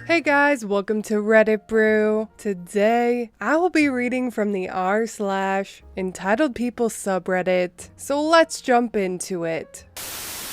Hey guys, welcome to Reddit Brew. Today, I will be reading from the r/EntitledPeople subreddit, so let's jump into it.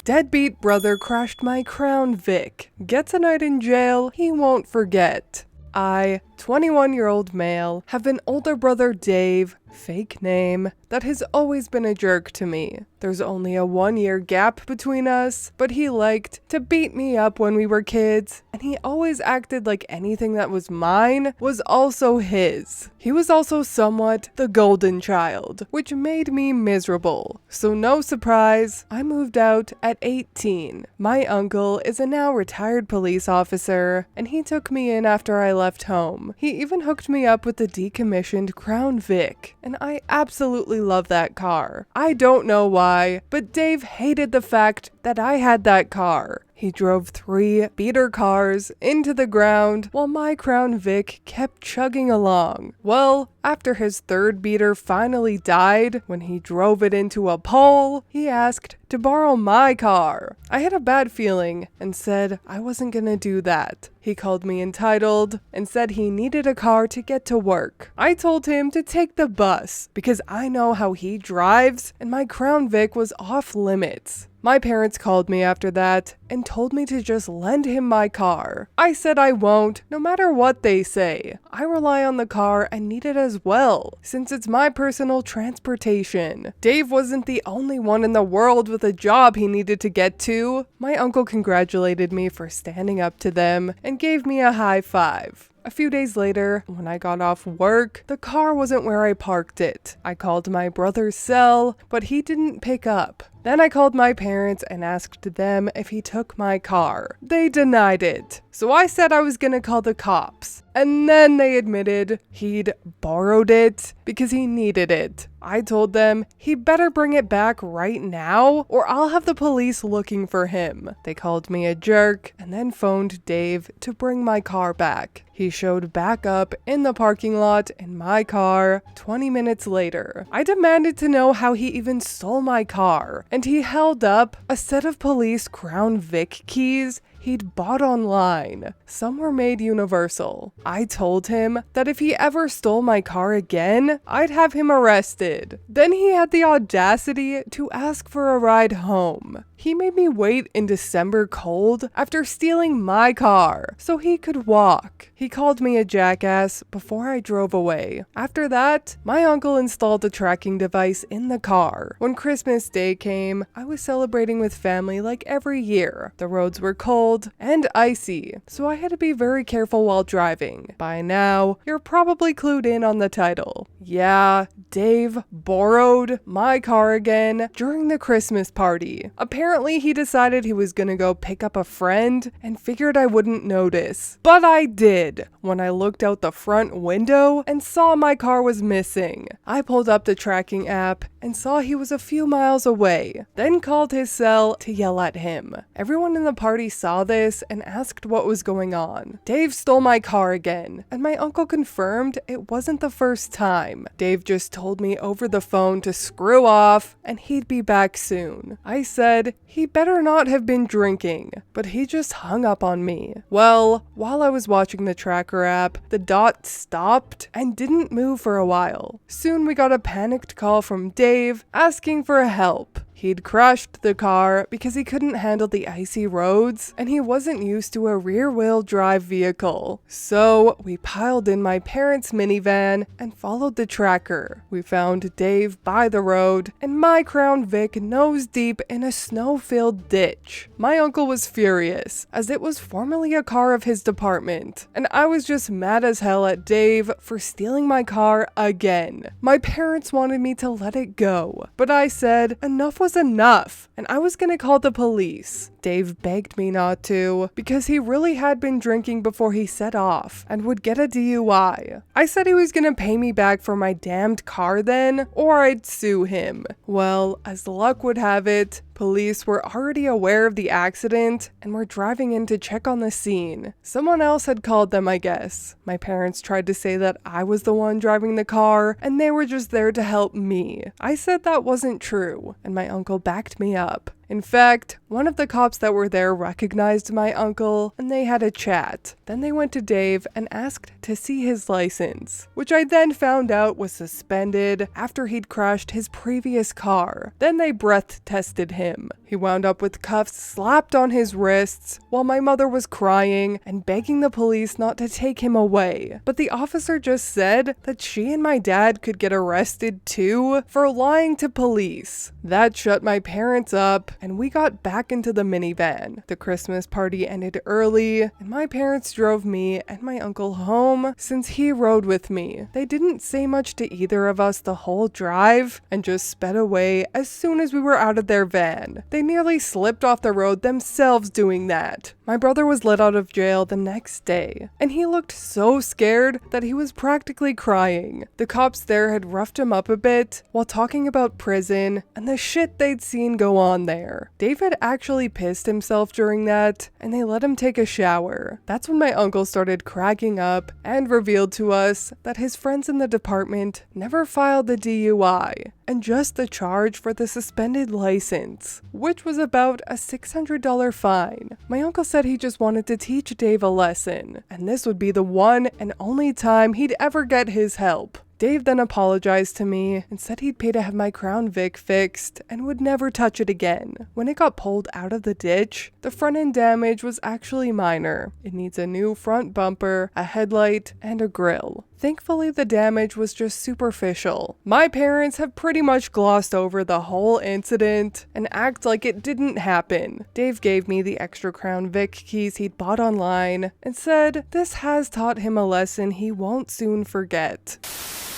Deadbeat brother crashed my Crown Vic. Gets a night in jail he won't forget. I, 21-year-old male, have an older brother Dave, fake name, that has always been a jerk to me. There's only a 1-year gap between us, but he liked to beat me up when we were kids, and he always acted like anything that was mine was also his. He was also somewhat the golden child, which made me miserable. So no surprise, I moved out at 18. My uncle is a now retired police officer, and he took me in after I left home. He even hooked me up with the decommissioned Crown Vic, and I absolutely love that car. I don't know why, but Dave hated the fact that I had that car. He drove 3 beater cars into the ground while my Crown Vic kept chugging along. Well, after his 3rd beater finally died when he drove it into a pole, he asked to borrow my car. I had a bad feeling and said I wasn't gonna do that. He called me entitled and said he needed a car to get to work. I told him to take the bus because I know how he drives and my Crown Vic was off limits. My parents called me after that and told me to just lend him my car. I said I won't, no matter what they say. I rely on the car and need it as well, since it's my personal transportation. Dave wasn't the only one in the world with a job he needed to get to. My uncle congratulated me for standing up to them and gave me a high five. A few days later, when I got off work, the car wasn't where I parked it. I called my brother's cell, but he didn't pick up. Then I called my parents and asked them if he took my car. They denied it. So I said I was gonna call the cops. And then they admitted he'd borrowed it because he needed it. I told them he better bring it back right now or I'll have the police looking for him. They called me a jerk and then phoned Dave to bring my car back. He showed back up in the parking lot in my car 20 minutes later. I demanded to know how he even stole my car, and he held up a set of police Crown Vic keys he'd bought online. Some were made universal. I told him that if he ever stole my car again, I'd have him arrested. Then he had the audacity to ask for a ride home. He made me wait in December cold after stealing my car so he could walk. He called me a jackass before I drove away. After that, my uncle installed a tracking device in the car. When Christmas Day came, I was celebrating with family like every year. The roads were cold and icy, so I had to be very careful while driving. By now, you're probably clued in on the title. Yeah, Dave borrowed my car again during the Christmas party. Apparently, he decided he was gonna go pick up a friend and figured I wouldn't notice. But I did when I looked out the front window and saw my car was missing. I pulled up the tracking app and saw he was a few miles away, then called his cell to yell at him. Everyone in the party saw this and asked what was going on. Dave stole my car again, and my uncle confirmed it wasn't the first time. Dave just told me over the phone to screw off and he'd be back soon. I said he better not have been drinking, but he just hung up on me. Well, while I was watching the tracker app, the dot stopped and didn't move for a while. Soon we got a panicked call from Dave asking for help. He'd crashed the car because he couldn't handle the icy roads and he wasn't used to a rear-wheel drive vehicle. So we piled in my parents' minivan and followed the tracker. We found Dave by the road and my Crown Vic nose deep in a snow-filled ditch. My uncle was furious as it was formerly a car of his department, and I was just mad as hell at Dave for stealing my car again. My parents wanted me to let it go, but I said enough was enough, and I was gonna call the police. Dave begged me not to, because he really had been drinking before he set off, and would get a DUI. I said he was gonna pay me back for my damned car then, or I'd sue him. Well, as luck would have it, police were already aware of the accident and were driving in to check on the scene. Someone else had called them, I guess. My parents tried to say that I was the one driving the car, and they were just there to help me. I said that wasn't true, and my uncle backed me up. In fact, one of the cops that were there recognized my uncle and they had a chat. Then they went to Dave and asked to see his license, which I then found out was suspended after he'd crashed his previous car. Then they breath tested him. He wound up with cuffs slapped on his wrists while my mother was crying and begging the police not to take him away. But the officer just said that she and my dad could get arrested too for lying to police. That shut my parents up and we got back into the minivan. The Christmas party ended early and my parents drove me and my uncle home since he rode with me. They didn't say much to either of us the whole drive and just sped away as soon as we were out of their van. They nearly slipped off the road themselves doing that. My brother was let out of jail the next day and he looked so scared that he was practically crying. The cops there had roughed him up a bit while talking about prison and the shit they'd seen go on there. David actually pissed himself during that and they let him take a shower. That's when my uncle started cracking up and revealed to us that his friends in the department never filed the DUI and just the charge for the suspended license, which was about a $600 fine. My uncle said he just wanted to teach Dave a lesson, and this would be the one and only time he'd ever get his help. Dave then apologized to me and said he'd pay to have my Crown Vic fixed and would never touch it again. When it got pulled out of the ditch, the front end damage was actually minor. It needs a new front bumper, a headlight, and a grille. Thankfully, the damage was just superficial. My parents have pretty much glossed over the whole incident and act like it didn't happen. Dave gave me the extra Crown Vic keys he'd bought online and said this has taught him a lesson he won't soon forget.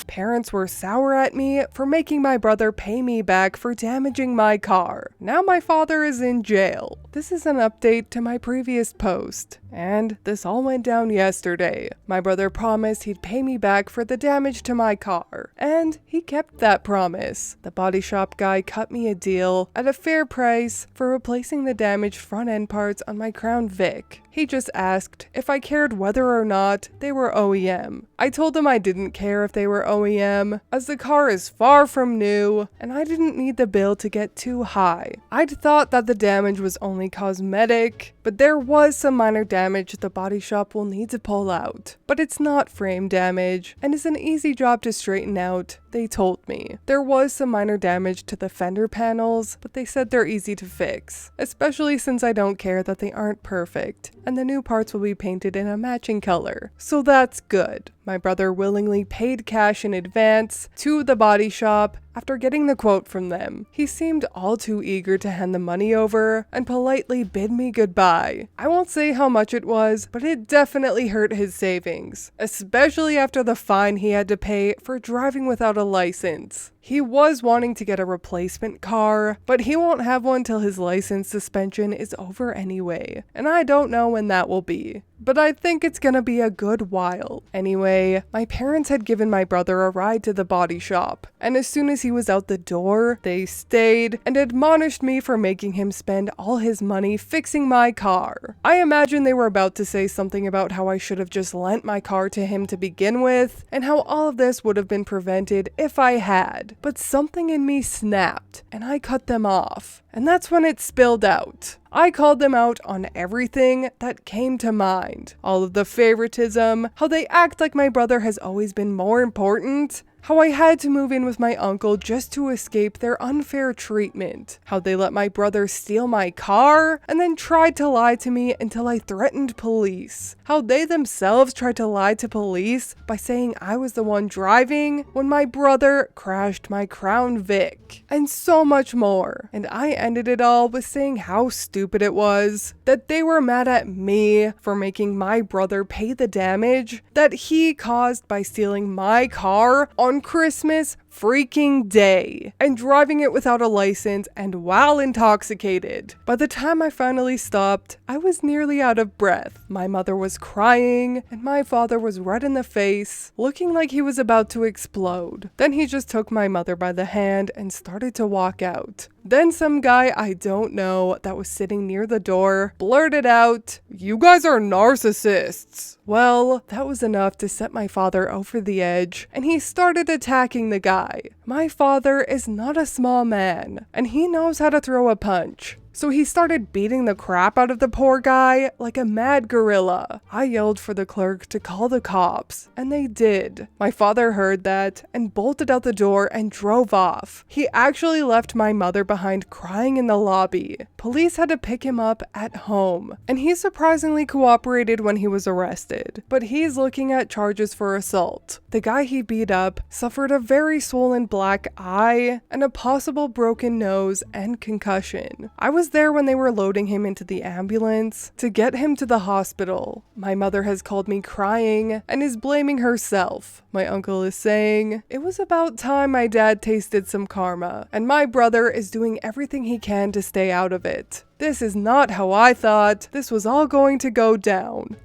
Parents were sour at me for making my brother pay me back for damaging my car. Now my father is in jail. This is an update to my previous post. And this all went down yesterday. My brother promised he'd pay me back for the damage to my car. And he kept that promise. The body shop guy cut me a deal at a fair price for replacing the damaged front end parts on my Crown Vic. He just asked if I cared whether or not they were OEM. I told him I didn't care if they were OEM, as the car is far from new, and I didn't need the bill to get too high. I'd thought that the damage was only cosmetic, but there was some minor damage the body shop will need to pull out. But it's not frame damage, and is an easy job to straighten out, they told me. There was some minor damage to the fender panels, but they said they're easy to fix, especially since I don't care that they aren't perfect, and the new parts will be painted in a matching color. So that's good. My brother willingly paid cash in advance to the body shop after getting the quote from them. He seemed all too eager to hand the money over and politely bid me goodbye. I won't say how much it was, but it definitely hurt his savings, especially after the fine he had to pay for driving without a license. He was wanting to get a replacement car, but he won't have one till his license suspension is over anyway, and I don't know when that will be. But I think it's gonna be a good while. Anyway, my parents had given my brother a ride to the body shop, and as soon as he was out the door, they stayed and admonished me for making him spend all his money fixing my car. I imagine they were about to say something about how I should have just lent my car to him to begin with, and how all of this would have been prevented if I had. But something in me snapped, and I cut them off. And that's when it spilled out. I called them out on everything that came to mind. All of the favoritism, how they act like my brother has always been more important, how I had to move in with my uncle just to escape their unfair treatment, how they let my brother steal my car and then tried to lie to me until I threatened police, how they themselves tried to lie to police by saying I was the one driving when my brother crashed my Crown Vic, and so much more. And I ended it all with saying how stupid it was, that they were mad at me for making my brother pay the damage that he caused by stealing my car on Christmas freaking day and driving it without a license and while intoxicated. By the time I finally stopped, I was nearly out of breath. My mother was crying and my father was red in the face, looking like he was about to explode. Then he just took my mother by the hand and started to walk out. Then some guy I don't know that was sitting near the door blurted out, "You guys are narcissists." Well, that was enough to set my father over the edge, and he started attacking the guy. My father is not a small man, and he knows how to throw a punch. So he started beating the crap out of the poor guy like a mad gorilla. I yelled for the clerk to call the cops, and they did. My father heard that and bolted out the door and drove off. He actually left my mother behind crying in the lobby. Police had to pick him up at home, and he surprisingly cooperated when he was arrested, but he's looking at charges for assault. The guy he beat up suffered a very swollen black eye and a possible broken nose and concussion. I was there when they were loading him into the ambulance to get him to the hospital. My mother has called me crying and is blaming herself. My uncle is saying, "It was about time my dad tasted some karma, and my brother is doing everything he can to stay out of it. This is not how I thought this was all going to go down."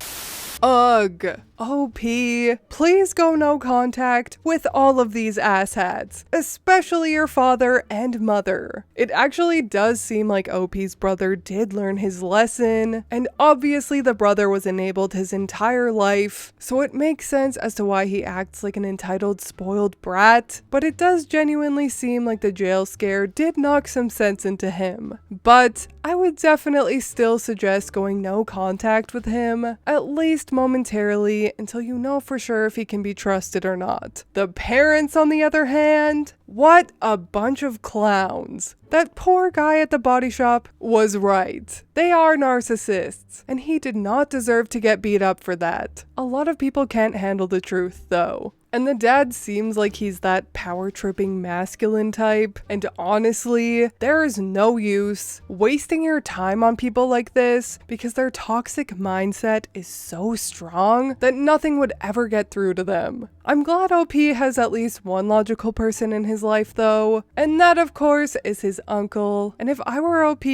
Ugh. OP, please go no contact with all of these asshats, especially your father and mother. It actually does seem like OP's brother did learn his lesson, and obviously the brother was enabled his entire life, so it makes sense as to why he acts like an entitled, spoiled brat, but it does genuinely seem like the jail scare did knock some sense into him. But I would definitely still suggest going no contact with him, at least momentarily, until you know for sure if he can be trusted or not. The parents, on the other hand, what a bunch of clowns. That poor guy at the body shop was right. They are narcissists, and he did not deserve to get beat up for that. A lot of people can't handle the truth, though. And the dad seems like he's that power-tripping masculine type, and honestly, there is no use wasting your time on people like this because their toxic mindset is so strong that nothing would ever get through to them. I'm glad OP has at least one logical person in his life though, and that of course is his uncle, and if I were OP,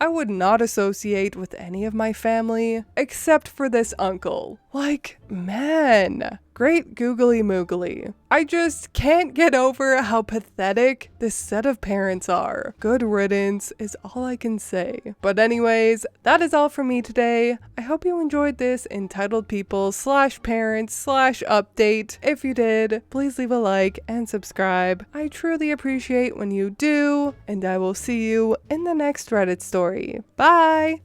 I would not associate with any of my family except for this uncle. Like, man, great googly moogly. I just can't get over how pathetic this set of parents are. Good riddance is all I can say. But anyways, that is all from me today. I hope you enjoyed this Entitled People /parents /update. If you did, please leave a like and subscribe. I truly appreciate when you do, and I will see you in the next Reddit story. Bye!